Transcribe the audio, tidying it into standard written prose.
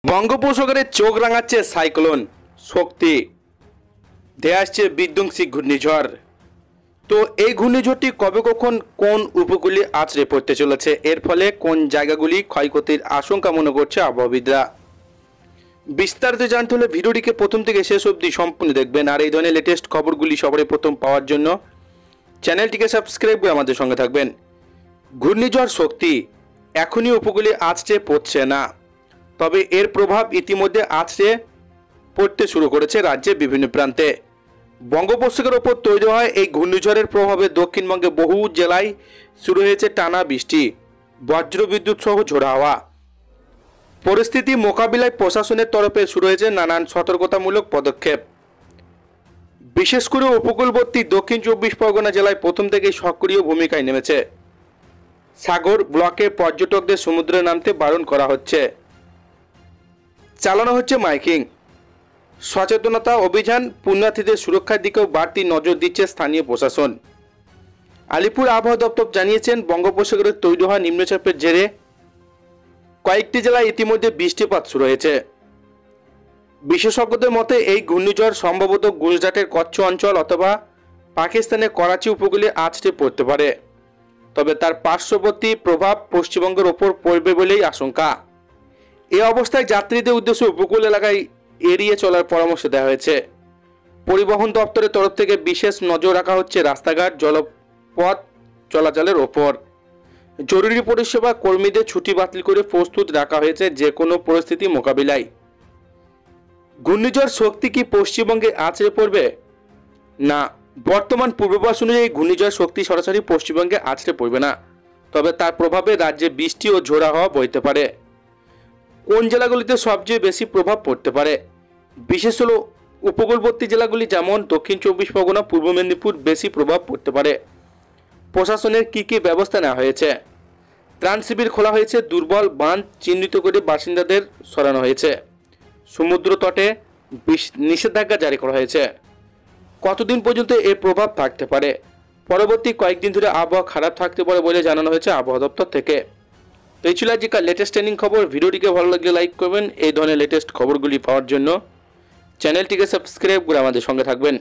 বঙ্গোপসাগরে চোখ রাঙাচ্ছে সাইক্লোন শক্তি, ধেয়ে আসছে বিধ্বংসী ঘূর্ণিঝড়। তো এই ঘূর্ণিঝড়টি কবে কখন কোন উপকূলে আছড়ে পড়তে চলেছে, এর ফলে কোন জায়গাগুলি ক্ষয়ক্ষতির আশঙ্কা মনে করছে আবহাওয়াবিদরা। বিস্তারিত জানতে হলে ভিডিওটিকে প্রথম থেকে শেষ অবধি সম্পূর্ণ দেখবেন। আর এই ধরনের লেটেস্ট খবরগুলি সবার প্রথম পাওয়ার জন্য চ্যানেলটিকে সাবস্ক্রাইব করে আমাদের সঙ্গে থাকবেন। ঘূর্ণিঝড় শক্তি এখনই উপকূলে আছড়ে পড়ছে না, তবে এর প্রভাব ইতিমধ্যে আছড়ে পড়তে শুরু করেছে রাজ্যের বিভিন্ন প্রান্তে। বঙ্গোপসাগরের ওপর তৈরি হয় এই ঘূর্ণিঝড়ের প্রভাবে দক্ষিণবঙ্গে বহু জেলায় শুরু হয়েছে টানা বৃষ্টি, বজ্রবিদ্যুৎ সহ ঝোড়ো হাওয়া। পরিস্থিতি মোকাবিলায় প্রশাসনের তরফে শুরু হয়েছে নানান সতর্কতামূলক পদক্ষেপ। বিশেষ করে উপকূলবর্তী দক্ষিণ 24 পরগনা জেলায় প্রথম থেকেই সক্রিয় ভূমিকায় নেমেছে। সাগর ব্লকে পর্যটকদের সমুদ্রে নামতে বারণ করা হচ্ছে, চালানো হচ্ছে মাইকিং, সচেতনতা অভিযান, পুণ্যার্থীদের সুরক্ষার দিকেও বাড়তি নজর দিচ্ছে স্থানীয় প্রশাসন। আলিপুর আবহাওয়া দপ্তর জানিয়েছেন, বঙ্গোপসাগরে তৈরি হওয়া নিম্নচাপের জেরে কয়েকটি জেলায় ইতিমধ্যে বৃষ্টিপাত শুরু হয়েছে। বিশেষজ্ঞদের মতে এই ঘূর্ণিঝড় সম্ভবত গুজরাটের কচ্ছ অঞ্চল অথবা পাকিস্তানের করাচি উপকূলে আছড়ে পড়তে পারে, তবে তার পার্শ্ববর্তী প্রভাব পশ্চিমবঙ্গের ওপর পড়বে বলেই আশঙ্কা। এই অবস্থায় যাত্রীদের উদ্দেশ্যে উপকূল এলাকায় এড়িয়ে চলার পরামর্শ দেওয়া হয়েছে। পরিবহন দপ্তরের তরফ থেকে বিশেষ নজর রাখা হচ্ছে রাস্তাঘাট, জলপথ চলাচলের ওপর। জরুরি পরিষেবা কর্মীদের ছুটি বাতিল করে প্রস্তুত রাখা হয়েছে যে কোনো পরিস্থিতি মোকাবিলায়। ঘূর্ণিঝড় শক্তি কি পশ্চিমবঙ্গে আছড়ে পড়বে? না, বর্তমান পূর্বাভাস অনুযায়ী ঘূর্ণিঝড় শক্তি সরাসরি পশ্চিমবঙ্গে আছড়ে পড়বে না, তবে তার প্রভাবে রাজ্যে বৃষ্টি ও ঝোড়ো হাওয়া বইতে পারে। কোন জেলাগুলিতে সবচেয়ে বেশি প্রভাব পড়তে পারে? বিশেষ হল উপকূলবর্তী জেলাগুলি যেমন দক্ষিণ 24 পরগনা, পূর্ব মেদিনীপুর বেশি প্রভাব পড়তে পারে। প্রশাসনের কী কী ব্যবস্থা নেওয়া হয়েছে? ত্রাণ শিবির খোলা হয়েছে, দুর্বল বাঁধ চিহ্নিত করে বাসিন্দাদের সরানো হয়েছে, সমুদ্র তটে নিষেধাজ্ঞা জারি করা হয়েছে। কতদিন পর্যন্ত এর প্রভাব থাকতে পারে? পরবর্তী কয়েকদিন ধরে আবহাওয়া খারাপ থাকতে পারে বলে জানানো হয়েছে আবহাওয়া দপ্তর থেকে। তো এই ছিল আজকের লেটেস্ট ট্রেন্ডিং খবর। ভিডিওটিকে ভালো লাগলে লাইক করবেন। এই ধরনের লেটেস্ট খবরগুলি পাওয়ার জন্য চ্যানেলটিকে সাবস্ক্রাইব করে আমাদের সঙ্গে থাকবেন।